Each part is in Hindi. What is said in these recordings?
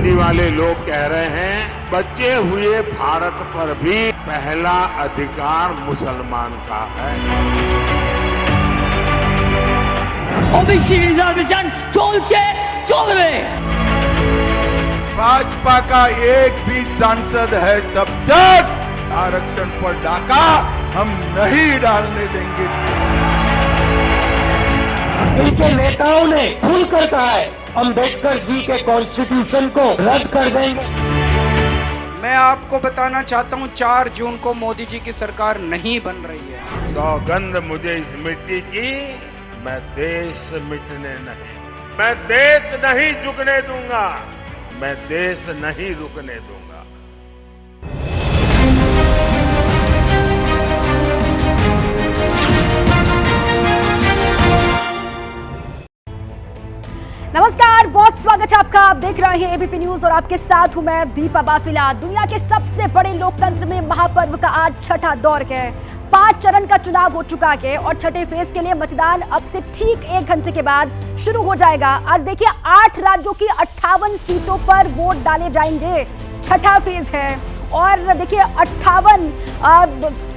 दिल्ली वाले लोग कह रहे हैं बचे हुए भारत पर भी पहला अधिकार मुसलमान का है। OBC reservation चलবে। भाजपा का एक भी सांसद है तब तक आरक्षण पर डाका हम नहीं डालने देंगे। इनके नेताओं ने खुलकर कहा है अंबेडकर जी के कॉन्स्टिट्यूशन को रद्द कर देंगे। मैं आपको बताना चाहता हूं 4 जून को मोदी जी की सरकार नहीं बन रही है। सौगंध मुझे इस मिट्टी की, मैं देश मिटने नहीं, मैं देश नहीं झुकने दूंगा, मैं देश नहीं रुकने दूंगा। नमस्कार, बहुत स्वागत है आपका। आप देख रहे हैं एबीपी न्यूज और आपके साथ हूं मैं दीपा बाफिला। दुनिया के सबसे बड़े लोकतंत्र में महापर्व का आज छठा दौर है। 5 चरण का चुनाव हो चुका है और छठे फेज के लिए मतदान अब से ठीक 1 घंटे के बाद शुरू हो जाएगा। आज देखिए 8 राज्यों की 58 सीटों पर वोट डाले जाएंगे। छठा फेज है और देखिए 58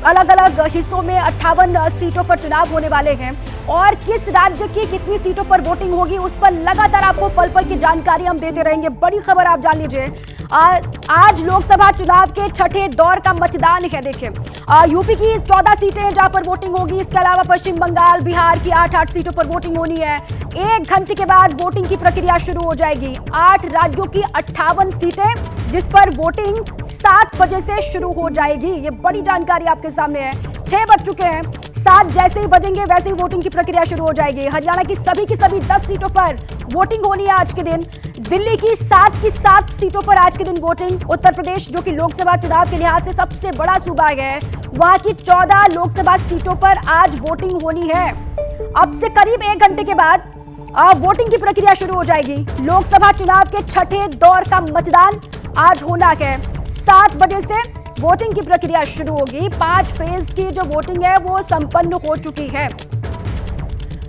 अलग अलग हिस्सों में 58 सीटों पर चुनाव होने वाले हैं और किस राज्य की कितनी सीटों पर वोटिंग होगी उस पर लगातार आपको पल पल की जानकारी हम देते रहेंगे। बड़ी खबर आप जान लीजिए, आज लोकसभा चुनाव के छठे दौर का मतदान है। देखिए यूपी की 14 सीटें जहां पर वोटिंग होगी, इसके अलावा पश्चिम बंगाल, बिहार की 8 सीटों पर वोटिंग होनी है। 1 घंटे के बाद वोटिंग की प्रक्रिया शुरू हो जाएगी। 8 राज्यों की 58 सीटें जिस पर वोटिंग 7 बजे से शुरू हो जाएगी। ये बड़ी जानकारी आपके सामने है। 6 बज चुके हैं, 7 जैसे ही बजेंगे वैसे ही वोटिंग की प्रक्रिया शुरू हो जाएगी। हरियाणा की सभी 10 सीटों पर वोटिंग होनी है आज के दिन। दिल्ली की 7 सीटों पर आज के दिन वोटिंग। उत्तर प्रदेश जो कि लोकसभा चुनाव के लिहाज से सबसे बड़ा सूबा है, वहां की 14 लोकसभा सीटों पर आज वोटिंग होनी है। अब से करीब 1 घंटे के बाद वोटिंग की प्रक्रिया शुरू हो जाएगी। लोकसभा चुनाव के छठे दौर का मतदान आज होना है। 7 बजे से वोटिंग की प्रक्रिया शुरू होगी। 5 फेज की जो वोटिंग है वो संपन्न हो चुकी है।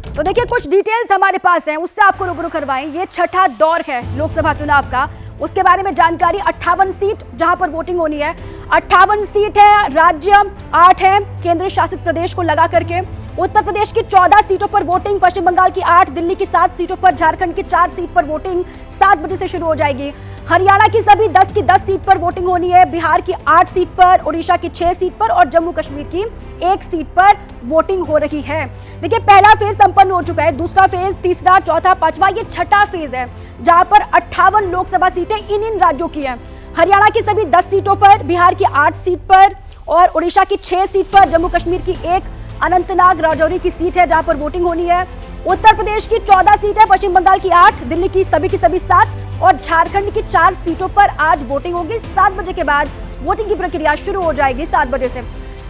तो देखिए कुछ डिटेल्स हमारे पास हैं, उससे आपको रूबरू करवाएं। ये छठा दौर है लोकसभा चुनाव का, उसके बारे में जानकारी। 58 सीट जहां पर वोटिंग होनी है, 58 सीट है, राज्य 8 है केंद्र शासित प्रदेश को लगा करके। उत्तर प्रदेश की 14 सीटों पर वोटिंग, पश्चिम बंगाल की 8, दिल्ली की 7 सीटों पर, झारखंड की 4 सीट पर वोटिंग 7 बजे से शुरू हो जाएगी। हरियाणा की सभी 10 की 10 सीट पर वोटिंग होनी है। बिहार की 8 सीट पर, उड़ीसा की 6 सीट पर और जम्मू कश्मीर की 1 सीट पर वोटिंग हो रही है। देखिए पहला फेज संपन्न हो चुका है, दूसरा फेज, तीसरा, चौथा, पांचवा, ये छठा फेज है जहां पर 58 लोकसभा सीटें इन राज्यों की हैं। हरियाणा की सभी 10 सीटों पर, बिहार की 8 सीट पर और उड़ीसा की 6 सीट पर, जम्मू कश्मीर की 1, अनंतनाग राजौरी की सीट है जहां पर वोटिंग होनी है। उत्तर प्रदेश की 14 सीट है, पश्चिम बंगाल की 8, दिल्ली की सभी 7 और झारखंड की 4 सीटों पर आज वोटिंग होगी। 7 बजे के बाद वोटिंग की प्रक्रिया शुरू हो जाएगी। 7 बजे से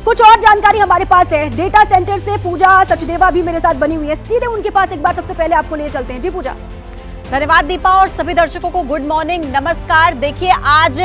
कुछ और जानकारी हमारे पास है। डेटा सेंटर से पूजा सचदेवा भी मेरे साथ बनी हुई है, सीधे उनके पास एक बार सबसे पहले आपको ले चलते हैं। जी पूजा। धन्यवाद दीपा और सभी दर्शकों को गुड मॉर्निंग, नमस्कार। देखिए आज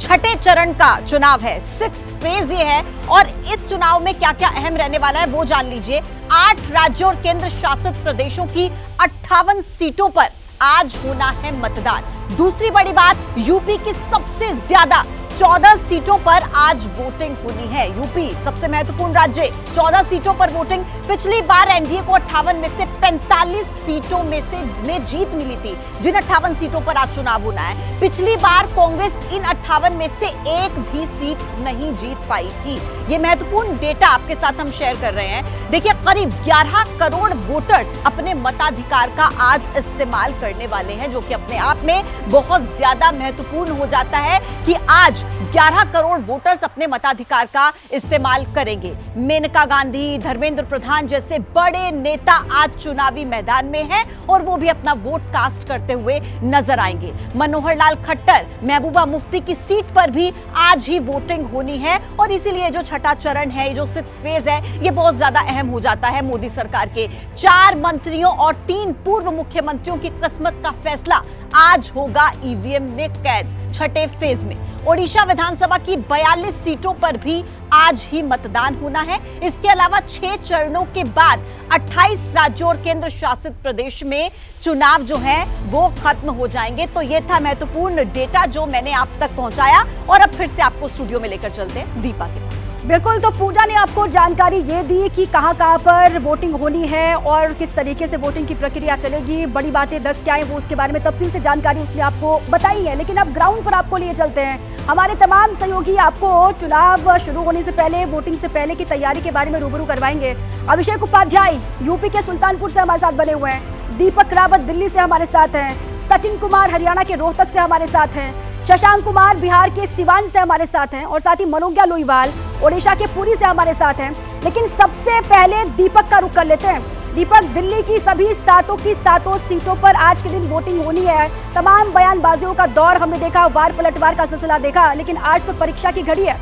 छठे चरण का चुनाव है, 6th फेज ये है और इस चुनाव में क्या क्या अहम रहने वाला है वो जान लीजिए। 8 राज्यों और केंद्र शासित प्रदेशों की 58 सीटों पर आज होना है मतदान। दूसरी बड़ी बात, यूपी की सबसे ज्यादा 14 सीटों पर आज वोटिंग होनी है। यूपी सबसे महत्वपूर्ण राज्य, 14 सीटों पर वोटिंग। पिछली बार एनडीए को 58 में से 45 सीटों में जीत मिली थी, जिन 58 सीटों पर आज चुनाव होना है। पिछली बार कांग्रेस इन 58 में से एक भी सीट नहीं जीत पाई थी। ये महत्वपूर्ण डेटा आपके साथ हम शेयर कर रहे हैं। देखिए करीब 11 करोड़ वोटर्स अपने मताधिकार का आज इस्तेमाल करने वाले हैं, जो कि अपने आप में बहुत ज्यादा महत्वपूर्ण हो जाता है कि आज 11 करोड़ वोटर्स अपने मताधिकार का इस्तेमाल करेंगे। मेनका गांधी, धर्मेंद्र प्रधान जैसे बड़े नेता आज चुनावी मैदान में हैं और वो भी अपना वोट कास्ट करते हुए नजर आएंगे। मनोहर लाल खट्टर, महबूबा मुफ्ती की सीट पर भी आज ही वोटिंग होनी है और इसीलिए जो छठा चरण है, ये जो 6th फेज है, ये बहुत ज्यादा अहम हो जाता है। मोदी सरकार के 4 मंत्रियों और 3 पूर्व मुख्यमंत्रियों की किस्मत का फैसला आज होगा ईवीएम में कैद। छठे फेज में। ओडिशा विधानसभा की 42 सीटों पर भी आज ही मतदान होना है। इसके अलावा 6 चरणों के बाद 28 राज्यों और केंद्र शासित प्रदेश में चुनाव जो है वो खत्म हो जाएंगे। तो ये था महत्वपूर्ण डेटा जो मैंने आप तक पहुंचाया और अब फिर से आपको स्टूडियो में लेकर चलते हैं दीपा के पास। बिल्कुल, तो पूजा ने आपको जानकारी ये दी कि कहां पर वोटिंग होनी है और किस तरीके से वोटिंग की प्रक्रिया चलेगी। बड़ी बातें 10 क्या है वो उसके बारे में तफसील से जानकारी उसने आपको बताई है। लेकिन अब ग्राउंड पर आपको लिए चलते हैं। हमारे तमाम सहयोगी आपको चुनाव शुरू होने से पहले, वोटिंग से पहले की तैयारी के बारे में रूबरू करवाएंगे। अभिषेक उपाध्याय यूपी के सुल्तानपुर से हमारे साथ बने हुए हैं, दीपक रावत दिल्ली से हमारे साथ हैं, सचिन कुमार हरियाणा के रोहतक से हमारे साथ हैं, शशांक कुमार बिहार के सिवान से हमारे साथ हैं और साथ ही मनोज्ञा लोईवाल ओडिशा के पुरी से हमारे साथ हैं। लेकिन सबसे पहले दीपक का रुख कर लेते हैं। दीपक, दिल्ली की सभी 7 सीटों पर आज के दिन वोटिंग होनी है। तमाम बयानबाजियों का दौर हमने देखा, वार पलटवार का सिलसिला देखा, लेकिन आज तो परीक्षा की घड़ी है।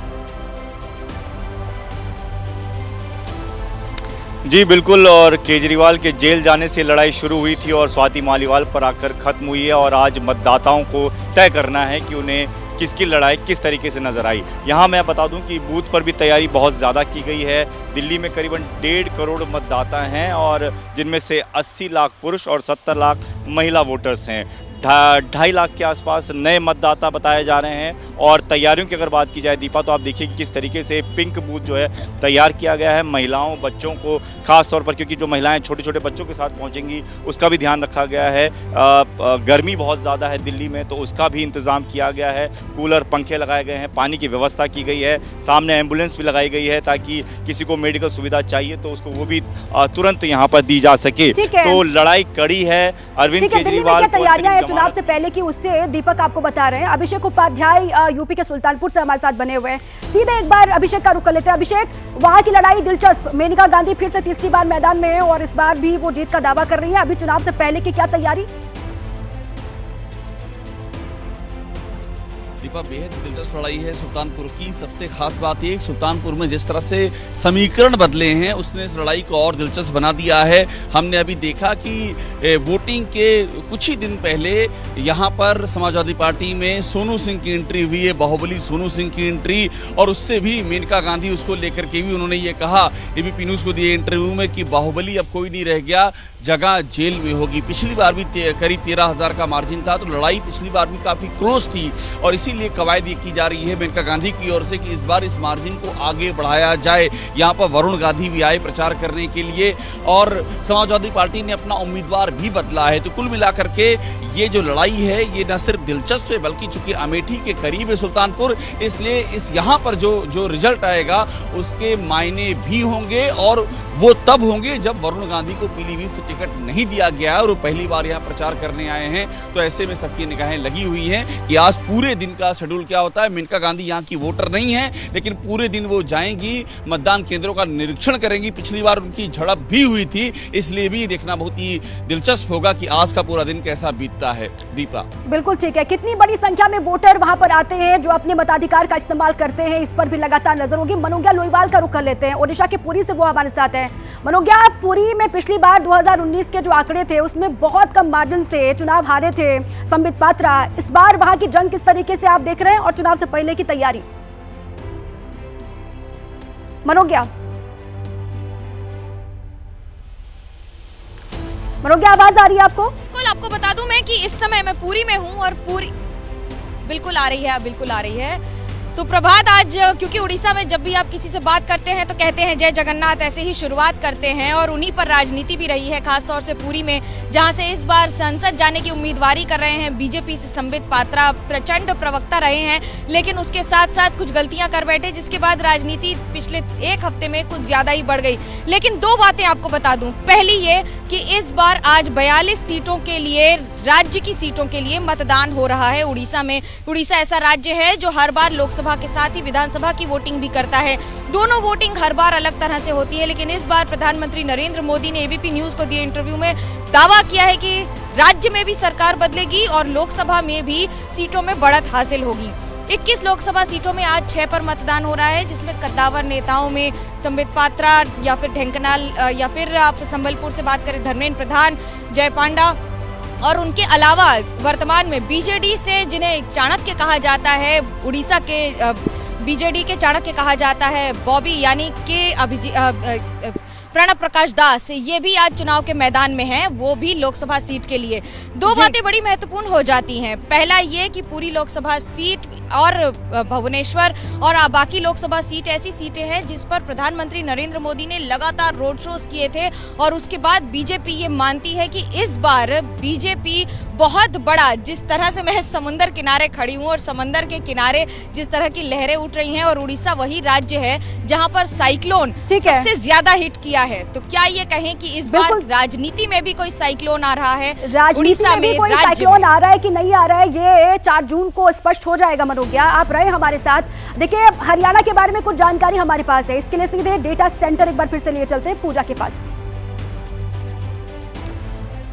जी बिल्कुल, और केजरीवाल के जेल जाने से लड़ाई शुरू हुई थी और स्वाति मालीवाल पर आकर खत्म हुई है और आज मतदाताओं को तय करना है कि उन्हें किसकी लड़ाई किस तरीके से नजर आई। यहाँ मैं बता दूं कि बूथ पर भी तैयारी बहुत ज़्यादा की गई है। दिल्ली में करीबन 1.5 करोड़ मतदाता हैं और जिनमें से 80 लाख पुरुष और 70 लाख महिला वोटर्स हैं। 2.5 लाख के आसपास नए मतदाता बताए जा रहे हैं। और तैयारियों की अगर बात की जाए दीपा, तो आप देखिए कि किस तरीके से पिंक बूथ जो है तैयार किया गया है महिलाओं बच्चों को खास तौर पर, क्योंकि जो महिलाएं छोटे छोटे बच्चों के साथ पहुंचेंगी उसका भी ध्यान रखा गया है। गर्मी बहुत ज़्यादा है दिल्ली में, तो उसका भी इंतज़ाम किया गया है। कूलर पंखे लगाए गए हैं, पानी की व्यवस्था की गई है, सामने एम्बुलेंस भी लगाई गई है ताकि किसी को मेडिकल सुविधा चाहिए तो उसको वो भी तुरंत यहाँ पर दी जा सके। तो लड़ाई कड़ी है। अरविंद केजरीवाल चुनाव से पहले की, उससे दीपक आपको बता रहे हैं। अभिषेक उपाध्याय यूपी के सुल्तानपुर से हमारे साथ बने हुए हैं। सीधे एक बार अभिषेक का रुख कर लेते हैं। अभिषेक, वहां की लड़ाई दिलचस्प, मेनका गांधी फिर से तीसरी बार मैदान में है और इस बार भी वो जीत का दावा कर रही है। अभी चुनाव से पहले की क्या तैयारी? दीपा, बेहद दिलचस्प लड़ाई है सुल्तानपुर की। सबसे खास बात ये सुल्तानपुर में जिस तरह से समीकरण बदले हैं उसने इस लड़ाई को और दिलचस्प बना दिया है। हमने अभी देखा कि वोटिंग के कुछ ही दिन पहले यहाँ पर समाजवादी पार्टी में सोनू सिंह की एंट्री हुई है, बाहुबली सोनू सिंह की एंट्री, और उससे भी मेनका गांधी उसको लेकर के भी उन्होंने ये कहा एबीपी न्यूज़ को दिए इंटरव्यू में कि बाहुबली अब कोई नहीं रह गया, जगह जेल में होगी। पिछली बार भी करीब 13,000 का मार्जिन था, तो लड़ाई पिछली बार भी काफ़ी क्लोज थी और इसीलिए कवायद ये की जा रही है मेनका गांधी की ओर से कि इस बार इस मार्जिन को आगे बढ़ाया जाए। यहाँ पर वरुण गांधी भी आए प्रचार करने के लिए और समाजवादी पार्टी ने अपना उम्मीदवार भी बदला है। तो कुल मिलाकर के ये जो लड़ाई है ये न सिर्फ दिलचस्प है बल्कि चूंकि अमेठी के करीब है सुल्तानपुर, इसलिए इस यहाँ पर जो रिजल्ट आएगा उसके मायने भी होंगे और वो तब होंगे जब वरुण गांधी को पीलीभीत से टिकट नहीं दिया गया और वो पहली बार यहाँ प्रचार करने आए हैं। तो ऐसे में सबकी निगाहें लगी हुई हैं कि आज पूरे दिन का शेड्यूल क्या होता है। मेनका गांधी यहाँ की वोटर नहीं है, लेकिन पूरे दिन वो जाएंगी, मतदान केंद्रों का निरीक्षण करेंगी। पिछली बार उनकी झड़प भी हुई थी, इसलिए भी देखना बहुत ही दिलचस्प होगा कि आज का पूरा दिन कैसा बीतता है। दीपा, बिल्कुल ठीक है। कितनी बड़ी संख्या में वोटर वहां पर आते हैं जो अपने मताधिकार का इस्तेमाल करते हैं, इस पर भी लगातार नजर होगी। मनोज्ञा लोईवाल का रुख कर लेते हैं। ओडिशा के पुरी से वो हमारे साथ हैं। मनोज्ञा, पुरी में पिछली बार 2019 के जो आंकड़े थे उसमें बहुत कम मार्जिन से चुनाव हारे थे संबित पात्रा। इस बार वहां की जंग किस तरीके से आप देख रहे हैं और चुनाव से पहले की तैयारी? मनोज्ञा, आवाज आ रही है आपको? बिल्कुल, आपको बता दूं मैं कि इस समय मैं पुरी में हूं और पुरी बिल्कुल आ रही है, बिल्कुल आ रही है। सुप्रभात। आज क्योंकि उड़ीसा में जब भी आप किसी से बात करते हैं तो कहते हैं जय जगन्नाथ, ऐसे ही शुरुआत करते हैं और उन्हीं पर राजनीति भी रही है, खासतौर से पुरी में, जहां से इस बार संसद जाने की उम्मीदवारी कर रहे हैं बीजेपी से संबित पात्रा। प्रचंड प्रवक्ता रहे हैं, लेकिन उसके साथ साथ कुछ गलतियां कर बैठे, जिसके बाद राजनीति पिछले एक हफ्ते में कुछ ज्यादा ही बढ़ गई। लेकिन दो बातें आपको बता दूं। पहली ये कि इस बार आज 42 सीटों के लिए, राज्य की सीटों के लिए मतदान हो रहा है उड़ीसा में। उड़ीसा ऐसा राज्य है जो हर बार लोकसभा के साथ ही विधानसभा की वोटिंग भी करता है। दोनों वोटिंग हर बार अलग तरह से होती है, लेकिन इस बार प्रधानमंत्री नरेंद्र मोदी ने एबीपी न्यूज़ को दिए इंटरव्यू में दावा किया है कि राज्य में भी सरकार बदलेगी और लोकसभा में भी सीटों में बढ़त हासिल होगी। 21 लोकसभा सीटों में आज 6 पर मतदान हो रहा है, जिसमें कद्दावर नेताओं में संबित पात्रा या फिर ढेंकनाल या फिर आप संबलपुर से बात करें धर्मेंद्र प्रधान, जय पांडा, और उनके अलावा वर्तमान में बीजेडी से, जिन्हें चाणक्य कहा जाता है, उड़ीसा के बीजेडी के चाणक्य कहा जाता है, बॉबी यानी कि प्रणब प्रकाश दास, ये भी आज चुनाव के मैदान में हैं, वो भी लोकसभा सीट के लिए। दो बातें बड़ी महत्वपूर्ण हो जाती हैं। पहला ये कि पूरी लोकसभा सीट और भुवनेश्वर और बाकी लोकसभा सीट ऐसी सीटें हैं जिस पर प्रधानमंत्री नरेंद्र मोदी ने लगातार रोड शोज किए थे, और उसके बाद बीजेपी ये मानती है कि इस बार बीजेपी बहुत बड़ा, जिस तरह से मैं समुंदर किनारे खड़ी हूँ और समंदर के किनारे जिस तरह की लहरें उठ रही हैं, और उड़ीसा वही राज्य है जहाँ पर साइक्लोन सबसे ज्यादा हिट किया है, तो क्या ये कहें कि इस बार राजनीति में भी कोई साइक्लोन आ रहा है? उड़ीसा में कोई साइक्लोन आ रहा है कि नहीं आ रहा है, ये 4 जून को स्पष्ट हो जाएगा। मनोज्ञा, आप रहे हमारे साथ। देखिए, हरियाणा के बारे में कुछ जानकारी हमारे पास है, इसके लिए सीधे डेटा सेंटर एक बार फिर से लिए चलते हैं पूजा के पास।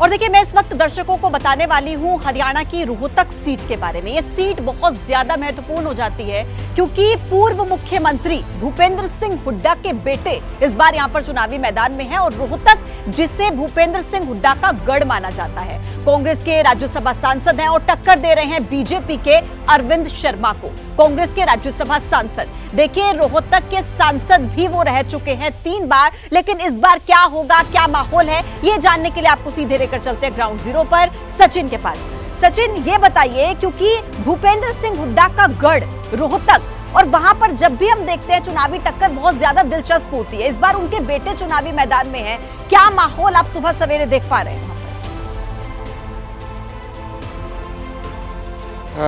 और देखिए, मैं इस वक्त दर्शकों को बताने वाली हूं हरियाणा की रोहतक सीट के बारे में। ये सीट बहुत ज्यादा महत्वपूर्ण हो जाती है क्योंकि पूर्व मुख्यमंत्री भूपेंद्र सिंह हुड्डा के बेटे इस बार यहां पर चुनावी मैदान में हैं, और रोहतक, जिसे भूपेंद्र सिंह हुड्डा का गढ़ माना जाता है, कांग्रेस के राज्यसभा सांसद हैं और टक्कर दे रहे हैं बीजेपी के अरविंद शर्मा को, कांग्रेस के राज्यसभा सांसद। देखिए, रोहतक के सांसद भी वो रह चुके हैं 3 बार, लेकिन इस बार क्या होगा, क्या माहौल है, ये जानने के लिए आपको सीधे लेकर चलते हैं ग्राउंड जीरो पर सचिन के पास। सचिन, ये बताइए, क्योंकि भूपेंद्र सिंह हुड्डा का गढ़ रोहतक, और वहां पर जब भी हम देखते हैं चुनावी टक्कर बहुत ज्यादा दिलचस्प होती है। इस बार उनके बेटे चुनावी मैदान में हैं, क्या माहौल आप सुबह सवेरे देख पा रहे हैं?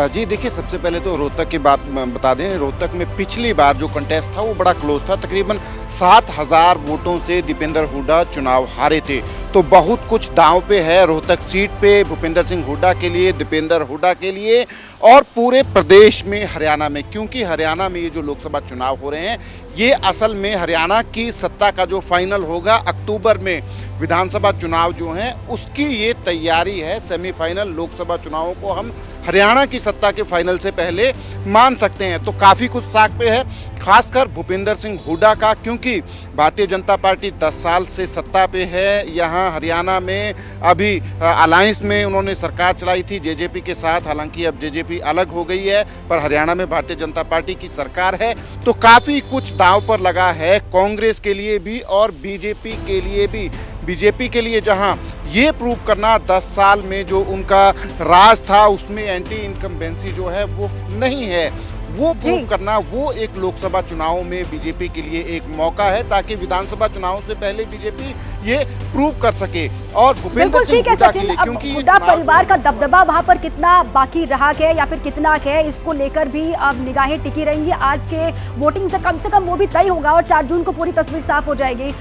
जी देखिए, सबसे पहले तो रोहतक की बात बता दें। रोहतक में पिछली बार जो कंटेस्ट था वो बड़ा क्लोज था, तकरीबन 7000 वोटों से दीपेंद्र हुड्डा चुनाव हारे थे। तो बहुत कुछ दांव पे है रोहतक सीट पे, भूपेंद्र सिंह हुड्डा के लिए, दीपेंद्र हुड्डा के लिए, और पूरे प्रदेश में, हरियाणा में, क्योंकि हरियाणा में ये जो लोकसभा चुनाव हो रहे हैं, ये असल में हरियाणा की सत्ता का जो फाइनल होगा अक्टूबर में, विधानसभा चुनाव जो हैं उसकी ये तैयारी है। सेमीफाइनल लोकसभा चुनावों को हम हरियाणा की सत्ता के फाइनल से पहले मान सकते हैं। तो काफ़ी कुछ साख पे है, खासकर भूपेंद्र सिंह हुड्डा का, क्योंकि भारतीय जनता पार्टी 10 साल से सत्ता पे है यहाँ हरियाणा में। अभी अलायंस में उन्होंने सरकार चलाई थी जेजेपी के साथ, हालांकि अब जेजेपी अलग हो गई है, पर हरियाणा में भारतीय जनता पार्टी की सरकार है। तो काफ़ी कुछ दांव पर लगा है कांग्रेस के लिए भी और बीजेपी के लिए भी। बीजेपी के लिए जहां ये प्रूव करना 10 साल में जो उनका राज था उसमें एंटी इनकम्बेंसी जो है वो नहीं है, वो प्रूव करना, वो एक लोकसभा चुनाव में बीजेपी के लिए एक मौका है, ताकि विधानसभा चुनाव से पहले बीजेपी ये प्रूव कर सके। और भूपेंद्र सिंह हुड्डा के लिए, क्योंकि हुड्डा परिवार का दबदबा वहां पर कितना बाकी रहा है या फिर कितना है, इसको लेकर भी अब निगाहें टिकी रहेंगी। आज के वोटिंग से कम वो भी तय होगा और 4 जून को पूरी तस्वीर साफ हो जाएगी।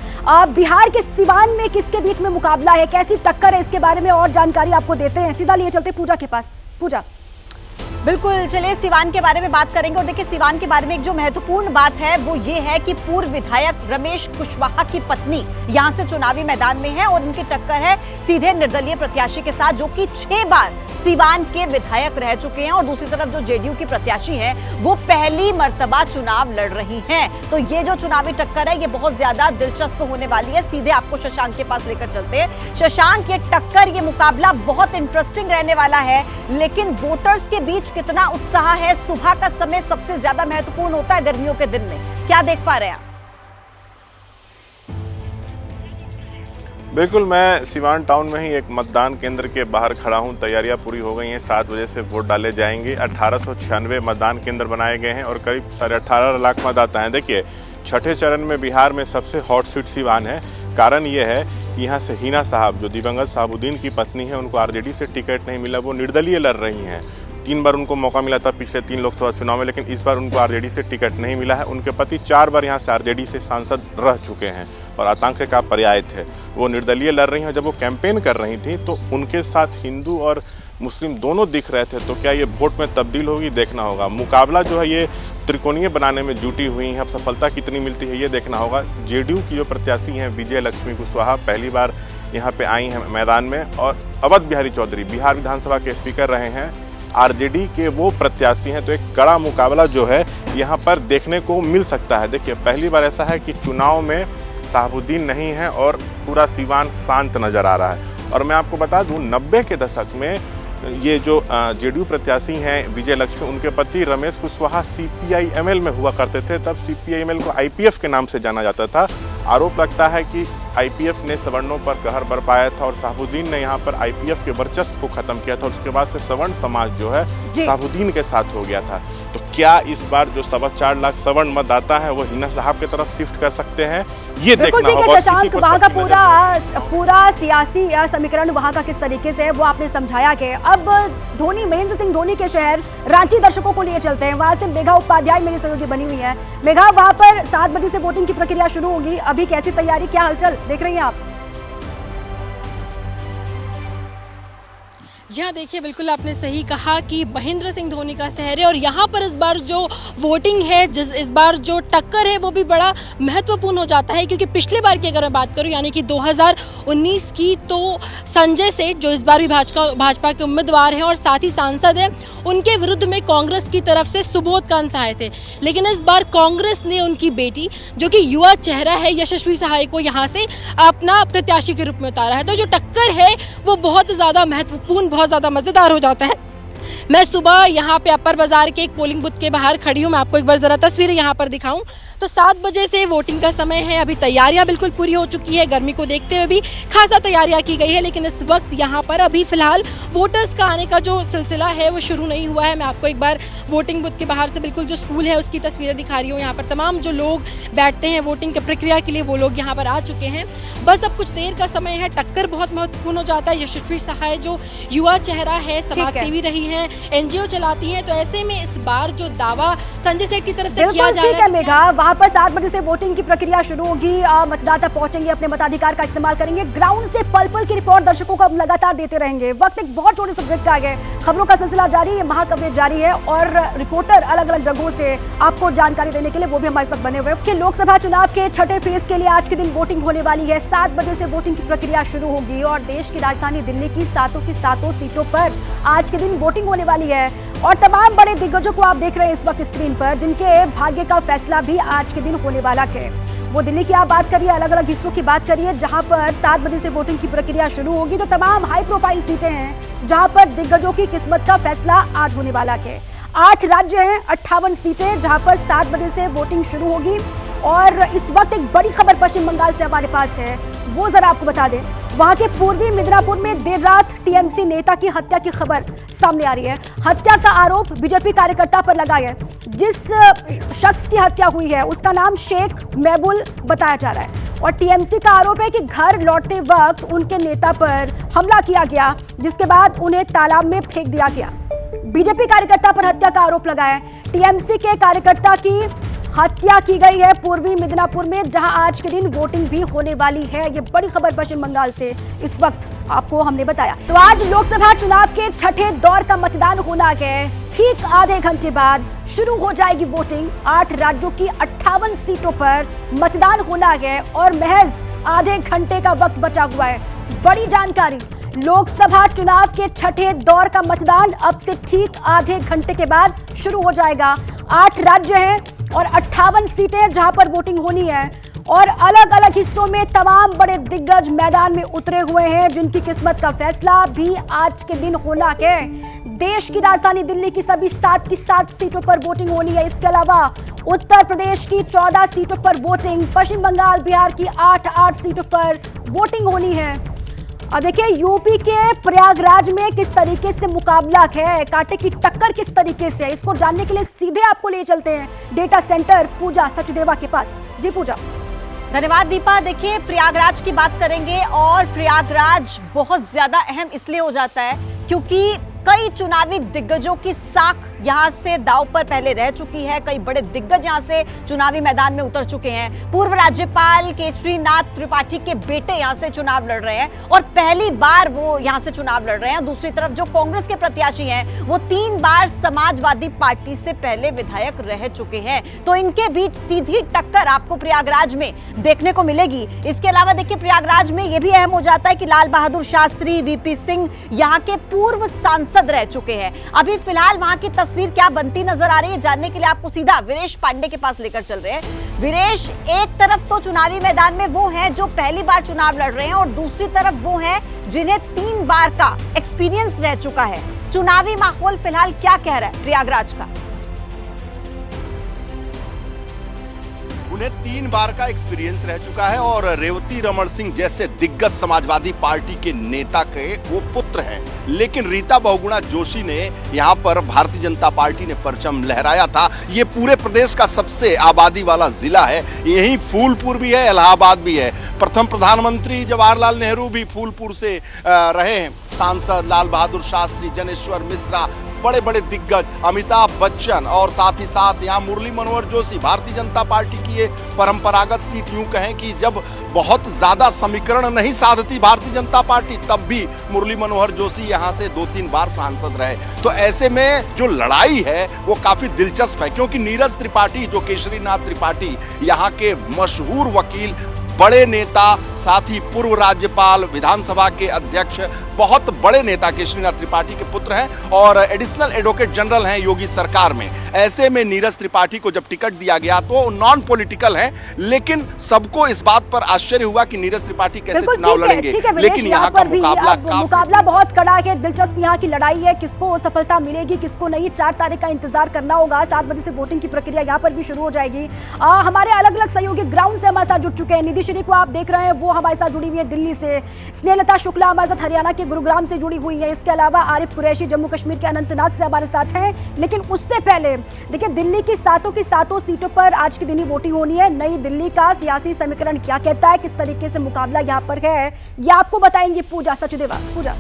बिहार के सिवान में किसके बीच में मुकाबला है, कैसी टक्कर है, इसके बारे में और जानकारी आपको देते हैं। सीधा लिए चलते पूजा के पास। पूजा, बिल्कुल, चलिए सिवान के बारे में बात करेंगे। और देखिए, सिवान के बारे में एक जो महत्वपूर्ण बात है वो ये है कि पूर्व विधायक रमेश कुशवाहा की पत्नी यहां से चुनावी मैदान में है और उनकी टक्कर है सीधे निर्दलीय प्रत्याशी के साथ, जो कि 6 बार सिवान के विधायक रह चुके हैं। और दूसरी तरफ जो जेडीयू की प्रत्याशी हैं वो पहली मर्तबा चुनाव लड़ रही हैं। तो ये जो चुनावी टक्कर है ये बहुत ज्यादा दिलचस्प होने वाली है। सीधे आपको शशांक के पास लेकर चलते हैं। शशांक, ये टक्कर, ये मुकाबला बहुत इंटरेस्टिंग रहने वाला है, लेकिन वोटर्स के बीच कितना उत्साह है? सुबह का समय सबसे ज्यादा महत्वपूर्ण होता है गर्मियों के दिन में, क्या देख पा रहे हैं आप? बिल्कुल, मैं सिवान टाउन में ही एक मतदान केंद्र के बाहर खड़ा हूं। तैयारियां पूरी हो गई हैं, 7 बजे से वोट डाले जाएंगे। 1896 मतदान केंद्र बनाए गए हैं और करीब 18.5 लाख मतदाता हैं। देखिए, छठे चरण में बिहार में सबसे हॉट सीट सिवान है। कारण ये है कि यहाँ से हिना साहब, जो दिवंगत साहबुद्दीन की पत्नी है, उनको आरजेडी से टिकट नहीं मिला, वो निर्दलीय लड़ रही हैं। 3 बार उनको मौका मिला था पिछले 3 लोकसभा चुनाव में, लेकिन इस बार उनको आरजेडी से टिकट नहीं मिला है। उनके पति 4 बार यहाँ से आरजेडी से सांसद रह चुके हैं और आतंक का पर्याय थे। वो निर्दलीय लड़ रही हैं। जब वो कैंपेन कर रही थी तो उनके साथ हिंदू और मुस्लिम दोनों दिख रहे थे। तो क्या ये वोट में तब्दील होगी, देखना होगा। मुकाबला जो है ये त्रिकोणीय बनाने में जुटी हुई है। अब सफलता कितनी मिलती है ये देखना होगा। जेडीयू की जो प्रत्याशी हैं विजय लक्ष्मी कुशवाहा, पहली बार यहाँ पे आई हैं मैदान में, और अवध बिहारी चौधरी बिहार विधानसभा के स्पीकर रहे हैं, आरजेडी के वो प्रत्याशी हैं। तो एक कड़ा मुकाबला जो है यहाँ पर देखने को मिल सकता है। देखिए, पहली बार ऐसा है कि चुनाव में साहबुद्दीन नहीं है और पूरा सिवान शांत नजर आ रहा है। और मैं आपको बता दूं 90 के दशक में ये जो जेडीयू प्रत्याशी हैं विजय लक्ष्मी, उनके पति रमेश कुशवाहा CPI-ML में हुआ करते थे। तब CPI-ML को IPF के नाम से जाना जाता था। आरोप लगता है कि IPF ने सवर्णों पर कहर बरपाया था और शहाबुद्दीन ने यहाँ पर IPF के वर्चस्व को खत्म किया था। उसके बाद से सवर्ण समाज जो है शहाबुद्दीन के साथ हो गया था। तो क्या इस बार जो 4.25 लाख सवर्ण मतदाता है वो हिना साहब की तरफ शिफ्ट कर सकते हैं, ये देखना होगा। शशांक, वहाँ का पूरा सियासी समीकरण वहाँ का किस तरीके से है वो आपने समझाया कि अब धोनी, महेंद्र सिंह धोनी के शहर रांची दर्शकों को लिए चलते हैं। वहाँ से मेघा उपाध्याय मेरी सहयोगी बनी हुई है। मेघा, वहाँ पर 7 बजे से वोटिंग की प्रक्रिया शुरू होगी। अभी कैसी तैयारी, क्या हलचल देख रही हैं आप? जी हाँ, देखिए बिल्कुल आपने सही कहा कि महेंद्र सिंह धोनी का शहर है और यहाँ पर इस बार जो वोटिंग है, इस बार जो टक्कर है वो भी बड़ा महत्वपूर्ण हो जाता है, क्योंकि पिछले बार की अगर मैं बात करूँ यानी कि 2019 की, तो संजय सेठ जो इस बार भी भाजपा के उम्मीदवार हैं और साथ ही सांसद हैं, उनके विरुद्ध में कांग्रेस की तरफ से सुबोध कांत सहाय थे। लेकिन इस बार कांग्रेस ने उनकी बेटी जो कि युवा चेहरा है यशस्वी सहाय को यहाँ से अपना प्रत्याशी के रूप में उतारा है। तो जो टक्कर है वो बहुत ज़्यादा महत्वपूर्ण, बहुत ज़्यादा मज़ेदार हो जाता है। मैं सुबह यहाँ पे अपर बाजार के एक पोलिंग बूथ के बाहर खड़ी हूँ। मैं आपको एक बार ज़रा तस्वीरें यहाँ पर दिखाऊं तो 7 बजे से वोटिंग का समय है। अभी तैयारियां बिल्कुल पूरी हो चुकी है। गर्मी को देखते हुए भी खासा तैयारियां की गई है, लेकिन इस वक्त यहाँ पर अभी फिलहाल वोटर्स का आने का जो सिलसिला है वो शुरू नहीं हुआ है। मैं आपको एक बार वोटिंग बूथ के बाहर से बिल्कुल जो स्कूल है उसकी तस्वीरें दिखा रही हूँ। यहाँ पर तमाम जो लोग बैठते हैं वोटिंग की प्रक्रिया के लिए वो लोग यहाँ पर आ चुके हैं। बस अब कुछ देर का समय है। टक्कर बहुत महत्वपूर्ण हो जाता है। यशस्वी सहाय जो युवा चेहरा है, समाज सेवी रही हैं, NGO चलाती हैं, तो ऐसे में इस बार जो दावा संजय सेठ की तरफ से किया जा रहा है मेघा, वहाँ पर 7 बजे से वोटिंग की प्रक्रिया शुरू होगी। मतदाता पहुंचेंगे, अपने मताधिकार का इस्तेमाल करेंगे। ग्राउंड से पल पल की रिपोर्ट दर्शकों को अब लगातार देते रहेंगे। वक्त एक बहुत छोटे से ब्रेक का है। खबरों का सिलसिला जारी है, महाकवरेज जारी है और रिपोर्टर अलग अलग जगहों से आपको जानकारी देने के लिए वो भी हमारे साथ बने हुए हैं। लोकसभा चुनाव के छठे फेज के लिए आज के दिन वोटिंग होने वाली है। 7 बजे से वोटिंग की प्रक्रिया शुरू होगी और देश की राजधानी दिल्ली की 7 सीटों पर आज के दिन वोटिंग होने वाली है। और तमाम बड़े दिग्गजों को आप देख रहे हैं इस वक्त स्क्रीन पर, जिनके भाग्य का फैसला भी आज के दिन होने वाला है। वो दिल्ली की आप बात करिए, अलग अलग हिस्सों की बात करिए, जहां पर 7 बजे से वोटिंग की प्रक्रिया शुरू होगी। तो तमाम हाई प्रोफाइल सीटें हैं जहां पर दिग्गजों की किस्मत का फैसला आज होने वाला है। 8 राज्य हैं, 58 सीटें जहां पर 7 बजे से वोटिंग शुरू होगी। और इस वक्त एक बड़ी खबर पश्चिम बंगाल से हमारे पास है, वो जरा आपको बता दें। वहां के पूर्वी मिदनापुर में देर रात TMC नेता की हत्या की खबर सामने आ रही है। हत्या का आरोप बीजेपी कार्यकर्ता पर लगा है। जिस शख्स की हत्या हुई है उसका नाम शेख महबूल बताया जा रहा है और TMC का आरोप है कि घर लौटते वक्त उनके नेता पर हमला किया गया, जिसके बाद उन्हें तालाब में फेंक दिया गया। बीजेपी कार्यकर्ता पर हत्या का आरोप लगा है। TMC के कार्यकर्ता की हत्या की गई है पूर्वी मिदनापुर में, जहां आज के दिन वोटिंग भी होने वाली है। ये बड़ी खबर पश्चिम बंगाल से इस वक्त आपको हमने बताया। तो आज लोकसभा चुनाव के छठे दौर का मतदान होना है। ठीक आधे घंटे बाद शुरू हो जाएगी वोटिंग। 8 राज्यों की 58 सीटों पर मतदान होना है और महज आधे घंटे का वक्त बचा हुआ है। बड़ी जानकारी, लोकसभा चुनाव के छठे दौर का मतदान अब से ठीक आधे घंटे के बाद शुरू हो जाएगा। 8 राज्य हैं और 58 सीटें जहां पर वोटिंग होनी है और अलग अलग हिस्सों में तमाम बड़े दिग्गज मैदान में उतरे हुए हैं, जिनकी किस्मत का फैसला भी आज के दिन होना है। देश की राजधानी दिल्ली की सभी 7 की 7 सीटों पर वोटिंग होनी है। इसके अलावा उत्तर प्रदेश की 14 सीटों पर वोटिंग, पश्चिम बंगाल, बिहार की 8 सीटों पर वोटिंग होनी है। अब देखिए यूपी के प्रयागराज में किस तरीके से मुकाबला है, कांटे की टक्कर किस तरीके से है, इसको जानने के लिए सीधे आपको ले चलते हैं डेटा सेंटर पूजा सचदेवा के पास। जी पूजा। धन्यवाद दीपा। देखिए प्रयागराज की बात करेंगे और प्रयागराज बहुत ज्यादा अहम इसलिए हो जाता है क्योंकि कई चुनावी दिग्गजों की साख यहां से दांव पर पहले रह चुकी है। कई बड़े दिग्गज यहां से चुनावी मैदान में उतर चुके हैं। पूर्व राज्यपाल केसरीनाथ त्रिपाठी के बेटे यहां से चुनाव लड़ रहे हैं और पहली बार वो यहां से चुनाव लड़ रहे हैं। दूसरी तरफ जो कांग्रेस के प्रत्याशी हैं वो 3 बार समाजवादी पार्टी से पहले विधायक रह चुके हैं। तो इनके बीच सीधी टक्कर आपको प्रयागराज में देखने को मिलेगी। इसके अलावा देखिए प्रयागराज में यह भी अहम हो जाता है कि लाल बहादुर शास्त्री, VP सिंह यहाँ के पूर्व सांसद रह चुके हैं। अभी फिलहाल वहां की तस्वीर क्या बनती नजर आ रही है, जानने के लिए आपको सीधा वीरेश पांडे के पास लेकर चल रहे हैं। वीरेश, एक तरफ तो चुनावी मैदान में वो हैं जो पहली बार चुनाव लड़ रहे हैं और दूसरी तरफ वो हैं जिन्हें 3 बार का एक्सपीरियंस रह चुका है। चुनावी माहौल फिलहाल क्या कह रहा है प्रयागराज का? उन्हें 3 बार का एक्सपीरियंस रह चुका है और रेवती रमन सिंह जैसे दिग्गज समाजवादी पार्टी के नेता के वो पुत्र हैं। लेकिन रीता बहुगुणा जोशी ने यहाँ पर भारतीय जनता पार्टी ने परचम लहराया था। ये पूरे प्रदेश का सबसे आबादी वाला जिला है, यहीं फूलपुर भी है, इलाहाबाद भी है। प्रथम प्रधानमंत्री जवाहरलाल नेहरू भी फूलपुर से रहे हैं। सांसद लाल बहादुर शास्त्री, जनेश्वर मिश्रा, बड़े बड़े दिग्गज, अमिताभ बच्चन और साथ ही साथ यहाँ मुरली मनोहर जोशी। भारतीय जनता पार्टी की ये परंपरागत सीट, यूं कहें कि जब बहुत ज्यादा समीकरण नहीं साधती भारतीय जनता पार्टी, तब भी मुरली मनोहर जोशी यहाँ से 2-3 बार सांसद रहे। तो ऐसे में जो लड़ाई है वो काफी दिलचस्प है, क्योंकि नीरज त्रिपाठी, जो केशरीनाथ त्रिपाठी यहाँ के मशहूर वकील, बड़े नेता, साथ ही पूर्व राज्यपाल, विधानसभा के अध्यक्ष, बहुत बड़े नेता केशरीनाथ त्रिपाठी के पुत्र हैं और एडिशनल एडवोकेट जनरल हैं योगी सरकार में। ऐसे में नीरज त्रिपाठी को जब टिकट दिया गया तो नॉन पॉलिटिकल है, लेकिन सबको इस बात पर आश्चर्य हुआ कि नीरज त्रिपाठी कैसे चुनाव लड़ेंगे। लेकिन यहाँ का मुकाबला बहुत कड़ा है, दिलचस्प यहाँ की लड़ाई है, किसको सफलता मिलेगी किसको नहीं। 4 तारीख का इंतजार करना होगा। 7 बजे से वोटिंग की प्रक्रिया यहाँ पर भी शुरू हो जाएगी। हमारे अलग अलग सहयोगी ग्राउंड से हमारे साथ जुड़ चुके हैं। निधि श्री को आप देख रहे हैं, वो हमारे साथ जुड़ी हुई है दिल्ली से। स्नेहलता शुक्ला हमारे साथ हरियाणा के गुरुग्राम से जुड़ी हुई है। इसके अलावा आरिफ कुरैशी जम्मू कश्मीर के अनंतनाग से हमारे साथ हैं। लेकिन उससे पहले देखिए, दिल्ली की सातों सीटों पर आज के दिन ही वोटिंग होनी है। नई दिल्ली का सियासी समीकरण क्या कहता है, किस तरीके से मुकाबला यहाँ पर है, ये आपको बताएंगी पूजा सचदेवा। पूजा,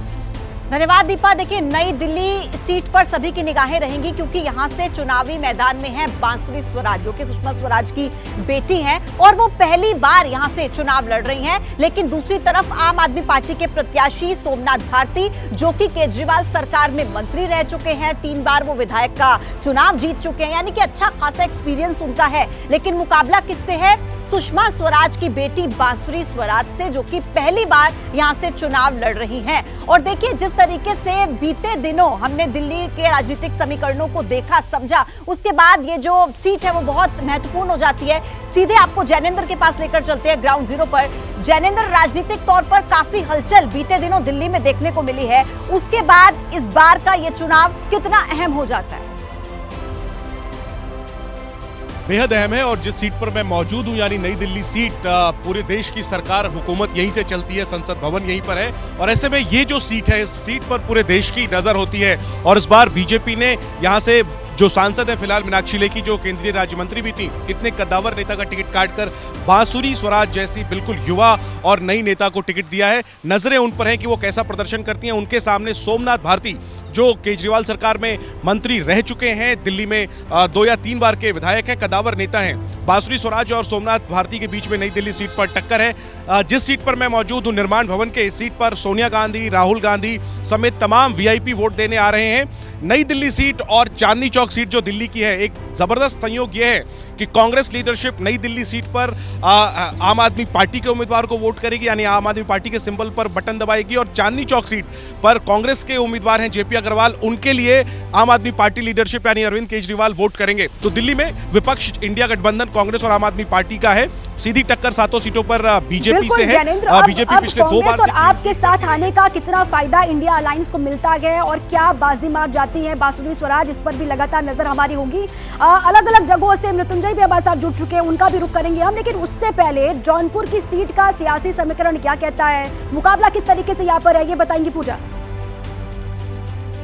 धन्यवाद दीपा। देखिए, नई दिल्ली सीट पर सभी की निगाहें रहेंगी क्योंकि यहाँ से चुनावी मैदान में है बांसुरी स्वराज, जो कि सुषमा स्वराज की बेटी हैं और वो पहली बार यहाँ से चुनाव लड़ रही हैं। लेकिन दूसरी तरफ आम आदमी पार्टी के प्रत्याशी सोमनाथ भारती, जो कि केजरीवाल सरकार में मंत्री रह चुके हैं, 3 बार वो विधायक का चुनाव जीत चुके हैं, यानी कि अच्छा खासा एक्सपीरियंस उनका है। लेकिन मुकाबला किससे है? सुषमा स्वराज की बेटी बांसुरी स्वराज से, जो कि पहली बार यहाँ से चुनाव लड़ रही हैं। और देखिए, जिस तरीके से बीते दिनों हमने दिल्ली के राजनीतिक समीकरणों को देखा, समझा, उसके बाद ये जो सीट है वो बहुत महत्वपूर्ण हो जाती है। सीधे आपको जैनेंद्र के पास लेकर चलते हैं ग्राउंड जीरो पर। जैनेंद्र, राजनीतिक तौर पर काफी हलचल बीते दिनों दिल्ली में देखने को मिली है। उसके बाद इस बार का ये चुनाव कितना अहम हो जाता है? बेहद अहम है। और जिस सीट पर मैं मौजूद हूं, यानी नई दिल्ली सीट, पूरे देश की सरकार, हुकूमत यहीं से चलती है, संसद भवन यहीं पर है। और ऐसे में ये जो सीट है, इस सीट पर पूरे देश की नजर होती है। और इस बार बीजेपी ने यहां से जो सांसद है फिलहाल मीनाक्षी लेखी, जो केंद्रीय राज्य मंत्री भी थी, इतने कद्दावर नेता का टिकट काटकर बांसुरी स्वराज जैसी बिल्कुल युवा और नई नेता को टिकट दिया है। नजरें उन पर हैं कि वो कैसा प्रदर्शन करती हैं। उनके सामने सोमनाथ भारती, जो केजरीवाल सरकार में मंत्री रह चुके हैं, दिल्ली में 2 या 3 बार के विधायक हैं, कद्दावर नेता हैं। बांसुरी स्वराज और सोमनाथ भारती के बीच में नई दिल्ली सीट पर टक्कर है। जिस सीट पर मैं मौजूद हूं, निर्माण भवन के, इस सीट पर सोनिया गांधी, राहुल गांधी समेत तमाम वीआईपी वोट देने आ रहे हैं। नई दिल्ली सीट और चांदनी चौक सीट जो दिल्ली की है, एक जबरदस्त संयोग यह है कि कांग्रेस लीडरशिप नई दिल्ली सीट पर आम आदमी पार्टी के उम्मीदवार को वोट करेगी, यानी आम आदमी पार्टी के सिंबल पर बटन दबाएगी। और चांदनी चौक सीट पर कांग्रेस के उम्मीदवार हैं जेपी अग्रवाल, उनके लिए आम आदमी पार्टी लीडरशिप यानी अरविंद केजरीवाल वोट करेंगे। तो दिल्ली में विपक्ष इंडिया गठबंधन कांग्रेस और आम आदमी पार्टी का है। सीधी टक्कर 7 सीटों पर बीजेपी से है। बीजेपी पिछले 2 बार और आपके साथ आने का कितना फायदा इंडिया अलायंस को मिलता है और क्या बाजी मार जाती है बांसुरी स्वराज, इस पर भी लगातार नजर हमारी होगी। अलग अलग जगहों से मृत्युंजय भी हमारे साथ जुड़ चुके हैं, उनका भी रुख करेंगे हम। लेकिन उससे पहले जौनपुर की सीट का सियासी समीकरण क्या कहता है, मुकाबला किस तरीके से यहाँ पर है, ये बताएंगी पूजा।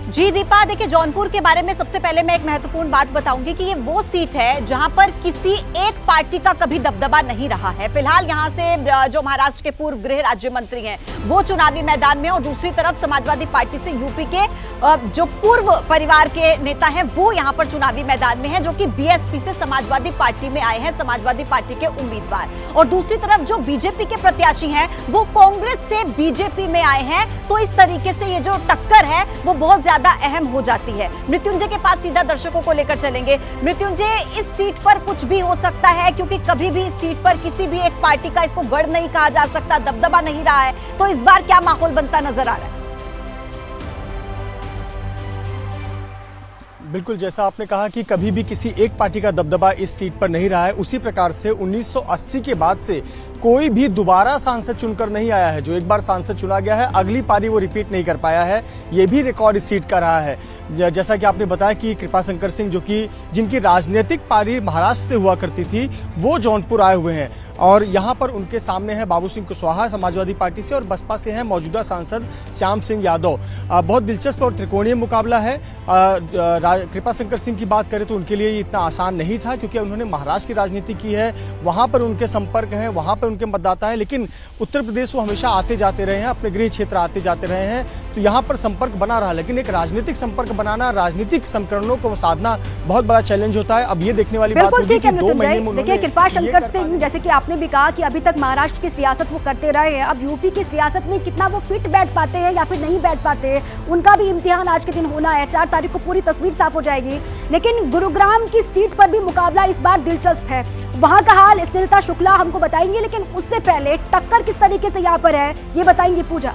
जी दीपा, देखिए, जौनपुर के बारे में सबसे पहले मैं एक महत्वपूर्ण बात बताऊंगी कि ये वो सीट है जहां पर किसी एक पार्टी का कभी दबदबा नहीं रहा है। फिलहाल यहां से जो महाराष्ट्र के पूर्व गृह राज्य मंत्री हैं वो चुनावी मैदान में, और दूसरी तरफ समाजवादी पार्टी से यूपी के जो पूर्व परिवार के नेता हैं वो यहां पर चुनावी मैदान में हैं, जो कि बीएसपी से समाजवादी पार्टी में आए हैं, समाजवादी पार्टी के उम्मीदवार। और दूसरी तरफ जो बीजेपी के प्रत्याशी हैं वो कांग्रेस से बीजेपी में आए हैं। तो इस तरीके से ये जो टक्कर है वो बहुत ज्यादा अहम हो जाती है। मृत्युंजय के पास सीधा दर्शकों को लेकर चलेंगे। मृत्युंजय, इस सीट पर कुछ भी हो सकता है क्योंकि कभी भी इस सीट पर किसी भी एक पार्टी का इसको गढ़ नहीं कहा जा सकता, दबदबा नहीं रहा है। तो इस बार क्या माहौल बनता नजर आ रहा है? बिल्कुल, जैसा आपने कहा कि कभी भी किसी एक पार्टी का दबदबा इस सीट पर नहीं रहा है, उसी प्रकार से 1980 के बाद से कोई भी दोबारा सांसद चुनकर नहीं आया है। जो एक बार सांसद चुना गया है, अगली पारी वो रिपीट नहीं कर पाया है। ये भी रिकॉर्ड इस सीट का रहा है। जैसा कि आपने बताया कि कृपाशंकर सिंह, जो कि जिनकी राजनीतिक पारी महाराष्ट्र से हुआ करती थी, वो जौनपुर आए हुए हैं और यहाँ पर उनके सामने है बाबू सिंह कुशवाहा समाजवादी पार्टी से और बसपा से हैं मौजूदा सांसद श्याम सिंह यादव। बहुत दिलचस्प और त्रिकोणीय मुकाबला है। कृपाशंकर सिंह की बात करें तो उनके लिए ये इतना आसान नहीं था, क्योंकि उन्होंने महाराष्ट्र की राजनीति की है, वहाँ पर उनके संपर्क हैं, वहाँ पर उनके मतदाता हैं। लेकिन उत्तर प्रदेश वो हमेशा आते जाते रहे हैं, अपने गृह क्षेत्र आते जाते रहे हैं, तो यहाँ पर संपर्क बना रहा। लेकिन एक राजनीतिक संपर्क बनाना, राजनीतिक समीकरणों को साधना बहुत बड़ा चैलेंज होता है। अब ये देखने वाली बात होगी कि 2 महीने में देखिए, कृपाशंकर सिंह, जैसे कि आपने भी कहा कि अभी तक महाराष्ट्र की सियासत वो करते रहे हैं, अब यूपी की सियासत में कितना वो फिट बैठ पाते हैं या फिर नहीं बैठ पाते हैं, उनका भी इम्तिहान आज के दिन होना है। 4 तारीख को पूरी तस्वीर साफ हो जाएगी। लेकिन गुरुग्राम की सीट पर भी मुकाबला इस बार दिलचस्प है। वहां का हाल स्नेहलता शुक्ला हमको बताएंगे, लेकिन उससे पहले टक्कर किस तरीके से यहाँ पर है ये बताएंगे पूजा।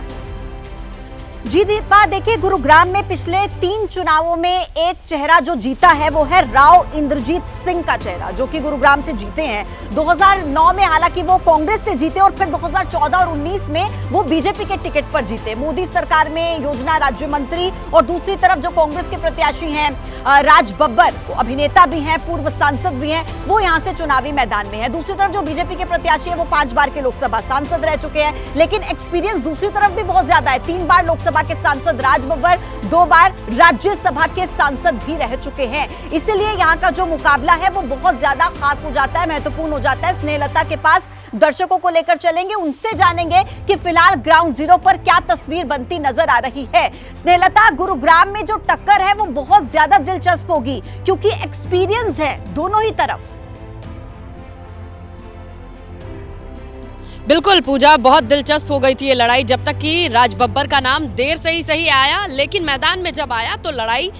जी दीपा, देखिए, गुरुग्राम में पिछले 3 चुनावों में एक चेहरा जो जीता है वो है राव इंद्रजीत सिंह का चेहरा, जो कि गुरुग्राम से जीते हैं। 2009 में हालांकि वो कांग्रेस से जीते और फिर 2014 और 19 में वो बीजेपी के टिकट पर जीते। मोदी सरकार में योजना राज्य मंत्री, और दूसरी तरफ जो कांग्रेस के प्रत्याशी हैं राज बब्बर, वो अभिनेता भी हैं, पूर्व सांसद भी हैं, वो यहाँ से चुनावी मैदान में है। दूसरी तरफ जो बीजेपी के प्रत्याशी है वो 5 बार के लोकसभा सांसद रह चुके हैं, लेकिन एक्सपीरियंस दूसरी तरफ भी बहुत ज्यादा है। 3 बार लोकसभा के सांसद राज बब्बर, 2 बार राज्यसभा के सांसद भी रह चुके हैं। इसीलिए यहाँ का जो मुकाबला है वो बहुत ज्यादा खास हो जाता है, महत्वपूर्ण हो जाता है। स्नेहलता के पास दर्शकों को लेकर चलेंगे, उनसे जानेंगे कि फिलहाल ग्राउंड जीरो पर क्या तस्वीर बनती नजर आ रही है। स्नेहलता, गुरुग्राम में जो टक्कर है वो बहुत ज्यादा दिलचस्प होगी, क्योंकि एक्सपीरियंस है दोनों ही तरफ। बिल्कुल पूजा, बहुत दिलचस्प हो गई थी ये लड़ाई, जब तक कि राज बब्बर का नाम देर से ही सही आया, लेकिन मैदान में जब आया तो लड़ाई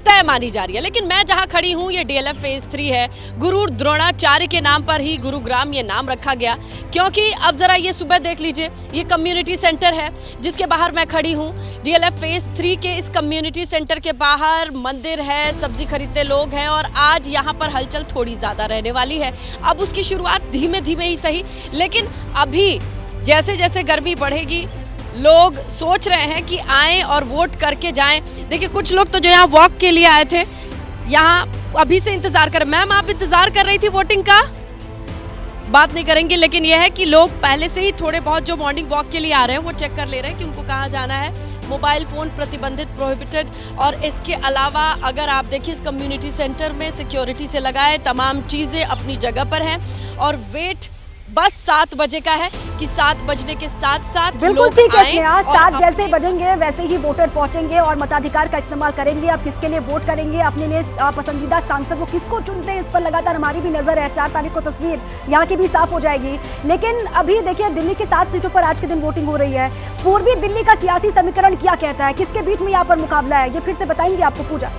तय मानी जा रही है। लेकिन मैं जहां खड़ी हूं ये डीएलएफ फेज 3 है। गुरु द्रोणाचार्य के नाम पर ही गुरुग्राम ये नाम रखा गया, क्योंकि अब जरा ये सुबह देख लीजिए, ये कम्युनिटी सेंटर है जिसके बाहर मैं खड़ी हूं। डीएलएफ फेज 3 के इस कम्युनिटी सेंटर के बाहर मंदिर है, सब्जी खरीदते लोग हैं और आज यहाँ पर हलचल थोड़ी ज्यादा रहने वाली है। अब उसकी शुरुआत धीमे धीमे ही सही, लेकिन अभी जैसे जैसे गर्मी बढ़ेगी लोग सोच रहे हैं कि आएं और वोट करके जाएं। देखिए, कुछ लोग तो जो यहाँ वॉक के लिए आए थे, यहाँ अभी से इंतजार कर। मैम, आप इंतजार कर रही थी वोटिंग का? बात नहीं करेंगे, लेकिन यह है कि लोग पहले से ही थोड़े बहुत जो मॉर्निंग वॉक के लिए आ रहे हैं वो चेक कर ले रहे हैं कि उनको कहाँ जाना है। मोबाइल फोन प्रतिबंधित, प्रोहिबिटेड, और इसके अलावा अगर आप देखिए इस कम्युनिटी सेंटर में सिक्योरिटी से लगाए तमाम चीजें अपनी जगह पर हैं और वेट बस 7 बजे का है कि 7 बजने के साथ साथ बिल्कुल ठीक है स्नेहा, 7 जैसे बजेंगे वैसे ही वोटर पहुंचेंगे और मताधिकार का इस्तेमाल करेंगे। अब किसके लिए वोट करेंगे, अपने लिए पसंदीदा सांसद वो किसको चुनते हैं, इस पर लगातार हमारी भी नजर है। 4 तारीख को तस्वीर यहाँ की भी साफ हो जाएगी। लेकिन अभी देखिए, दिल्ली की 7 सीटों पर आज के दिन वोटिंग हो रही है। पूर्वी दिल्ली का सियासी समीकरण क्या कहता है, किसके बीच में यहाँ पर मुकाबला है, ये फिर से बताएंगे आपको पूजा।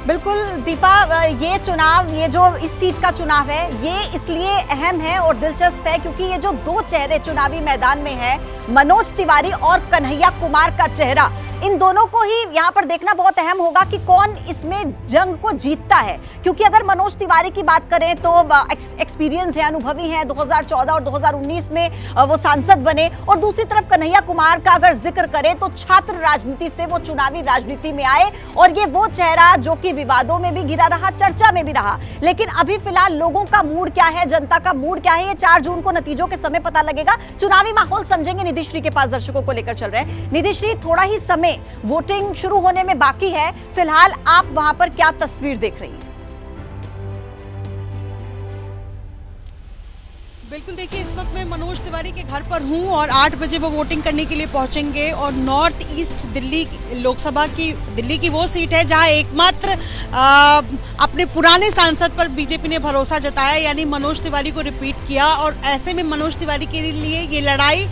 बिल्कुल दीपा, ये चुनाव, ये जो इस सीट का चुनाव है, ये इसलिए अहम है और दिलचस्प है क्योंकि ये जो 2 चेहरे चुनावी मैदान में है, मनोज तिवारी और कन्हैया कुमार का चेहरा, इन दोनों को ही यहाँ पर देखना बहुत अहम होगा कि कौन इसमें जंग को जीतता है। क्योंकि अगर मनोज तिवारी की बात करें तो एक्सपीरियंस है, अनुभवी है, 2014 और 2019 में वो सांसद बने, और दूसरी तरफ कन्हैया कुमार का अगर जिक्र करें तो छात्र राजनीति से वो चुनावी राजनीति में आए और ये वो चेहरा जो कि विवादों में भी घिरा रहा, चर्चा में भी रहा। लेकिन अभी फिलहाल लोगों का मूड क्या है, जनता का मूड क्या है, ये 4 जून को नतीजों के समय पता लगेगा। चुनावी माहौल समझेंगे, निधिश्री के पास दर्शकों को लेकर चल रहे हैं। निधिश्री, थोड़ा ही समय वोटिंग शुरू होने में बाकी है, फिलहाल आप वहां पर क्या तस्वीर देख रही हैं? बिल्कुल, देखिए, इस वक्त मैं मनोज तिवारी के घर पर हूं और 8 बजे वो वोटिंग करने के लिए पहुंचेंगे और नॉर्थ ईस्ट दिल्ली लोकसभा की, दिल्ली की वो सीट है जहां एकमात्र अपने पुराने सांसद पर बीजेपी ने भरोसा जताया, यानी मनोज तिवारी को रिपीट किया। और ऐसे में मनोज तिवारी के लिए ये लड़ाई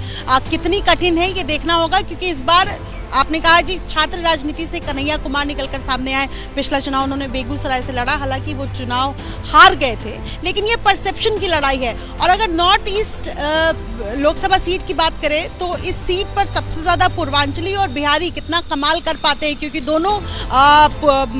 कितनी कठिन है ये देखना होगा, क्योंकि इस बार आपने कहा जी छात्र राजनीति से कन्हैया कुमार निकलकर सामने आए। पिछला चुनाव उन्होंने बेगूसराय से लड़ा, हालांकि वो चुनाव हार गए थे, लेकिन ये परसेप्शन की लड़ाई है। और अगर नॉर्थ ईस्ट लोकसभा सीट की बात करें तो इस सीट पर सबसे ज्यादा पूर्वांचली और बिहारी कितना कमाल कर पाते हैं, क्योंकि दोनों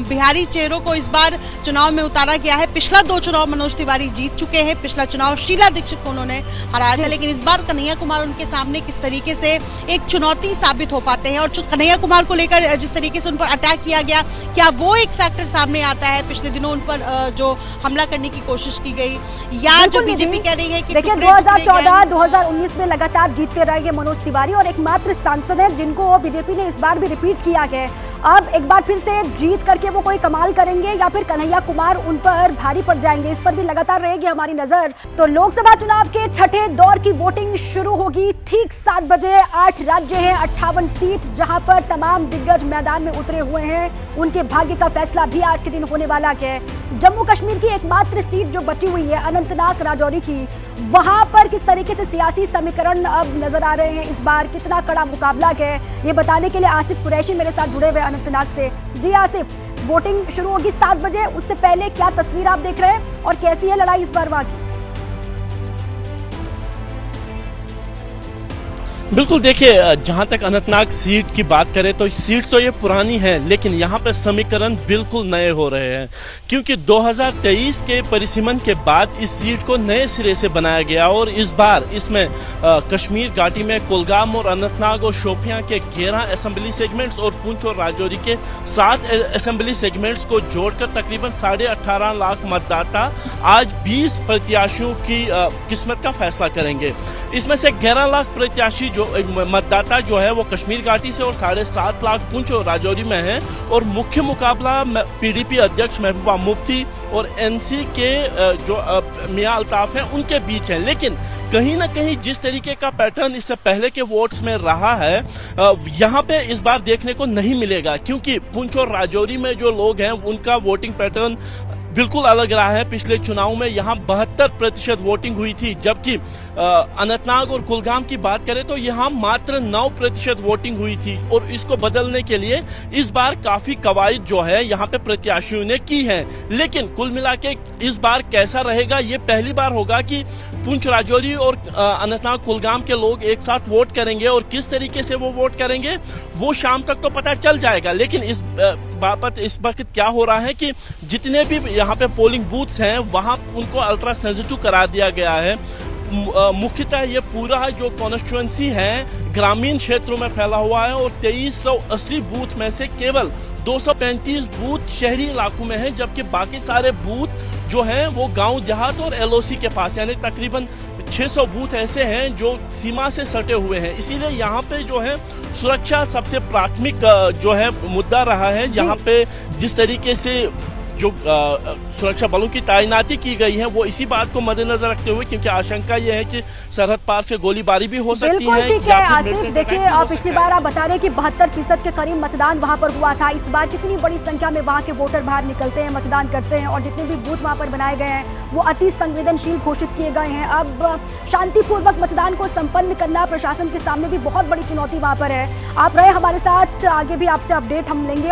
बिहारी चेहरों को इस बार चुनाव में उतारा गया है। पिछला 2 चुनाव मनोज तिवारी जीत चुके हैं, पिछला चुनाव शीला दीक्षित को उन्होंने हराया था, लेकिन इस बार कन्हैया कुमार उनके सामने किस तरीके से एक चुनौती साबित हो पाते हैं। और कन्हैया कुमार को लेकर जिस तरीके से उन पर अटैक किया गया, क्या वो एक फैक्टर सामने आता है? पिछले दिनों उन पर जो हमला करने की कोशिश की गई, या जो बीजेपी कह रही है कि देखिए 2014-2019 में लगातार जीतते रहे मनोज तिवारी और एकमात्र सांसद है जिनको बीजेपी ने इस बार भी रिपीट किया है। अब एक बार फिर से जीत करके वो कोई कमाल करेंगे या फिर कन्हैया कुमार उन पर भारी पड़ जाएंगे, इस पर भी लगातार रहेगी हमारी नजर। तो लोकसभा चुनाव के छठे दौर की वोटिंग शुरू होगी ठीक 7 बजे। 8 राज्य हैं, 58 सीट, जहां पर तमाम दिग्गज मैदान में उतरे हुए हैं। उनके भाग्य का फैसला भी आज के दिन होने वाला है। जम्मू कश्मीर की एकमात्र सीट जो बची हुई है अनंतनाग राजौरी की, वहां पर किस तरीके से सियासी समीकरण अब नजर आ रहे हैं, इस बार कितना कड़ा मुकाबला है, ये बताने के लिए आसिफ कुरैशी मेरे साथ जुड़े हुए अनंतनाग से। जी आसिफ, वोटिंग शुरू होगी 7 बजे, उससे पहले क्या तस्वीर आप देख रहे हैं और कैसी है लड़ाई इस बार वहां की? बिल्कुल, देखिए जहां तक अनंतनाग सीट की बात करें तो सीट तो ये पुरानी है, लेकिन यहाँ पे समीकरण बिल्कुल नए हो रहे हैं, क्योंकि 2023 के परिसीमन के बाद इस सीट को नए सिरे से बनाया गया और इस बार इसमें कश्मीर घाटी में कुलगाम और अनंतनाग और शोपियां के 11 असेंबली सेगमेंट्स और पुंछ और राजौरी के 7 असेंबली सेगमेंट्स को जोड़कर तकरीबन 18.5 लाख मतदाता आज 20 प्रत्याशियों की किस्मत का फैसला करेंगे। इसमें से 11 लाख प्रत्याशी जो मतदाता जो है वो कश्मीर घाटी से और 7.5 लाख पुंछ और राजौरी में है। और मुख्य मुकाबला पीडीपी अध्यक्ष महबूबा मुफ्ती और एनसी के जो मियां अल्ताफ हैं उनके बीच है। लेकिन कहीं ना कहीं जिस तरीके का पैटर्न इससे पहले के वोट्स में रहा है, यहाँ पे इस बार देखने को नहीं मिलेगा, क्योंकि पुंछ और राजौरी में जो लोग हैं उनका वोटिंग पैटर्न बिल्कुल अलग रहा है। पिछले चुनाव में यहाँ 72% वोटिंग हुई थी, जबकि अनंतनाग और कुलगाम की बात करें तो यहाँ मात्र 9% वोटिंग हुई थी। और इसको बदलने के लिए इस बार काफी कवायद जो है यहाँ पे प्रत्याशियों ने की है। लेकिन कुल मिला के इस बार कैसा रहेगा, ये पहली बार होगा कि पुंछ राजौरी और अनंतनाग कुलगाम के लोग एक साथ वोट करेंगे और किस तरीके से वो वोट करेंगे वो शाम तक तो पता चल जाएगा। लेकिन इस बाबत इस वक्त क्या हो रहा है कि जितने भी यहाँ पे पोलिंग बूथ्स हैं वहां उनको अल्ट्रा सेंसिटिव करा दिया गया है। मुख्यतः ये पूरा जो कॉन्स्टिट्यूएंसी है ग्रामीण क्षेत्रों में फैला हुआ है और 2380 बूथ में से केवल 235 बूथ शहरी इलाकों में है, जबकि बाकी सारे बूथ जो हैं वो गांव देहात और एलओसी के पास, यानी तकरीबन 600 बूथ ऐसे हैं जो सीमा से सटे हुए हैं। इसीलिए यहाँ पे जो है सुरक्षा सबसे प्राथमिक जो है मुद्दा रहा है। यहाँ पे जिस तरीके से जो सुरक्षा बलों की तैनाती की गई है वो इसी बात को मद्देनजर रखते हुए, क्योंकि आशंका ये है कि सरहद पार से गोलीबारी भी हो सकती है। बिल्कुल ठीक है आसिफ, देखिए पिछली बार आप बता रहे हैं कि 72% के करीब मतदान वहां पर हुआ था। इस बार कितनी बड़ी संख्या में वहां के वोटर बाहर निकलते हैं, मतदान करते हैं और जितने भी बूथ वहां पर बनाए गए हैं वो अति संवेदनशील घोषित किए गए हैं। अब शांतिपूर्वक मतदान को संपन्न करना प्रशासन के सामने भी बहुत बड़ी चुनौती वहां पर है। आप रहे हमारे साथ, आगे भी आपसे अपडेट हम लेंगे।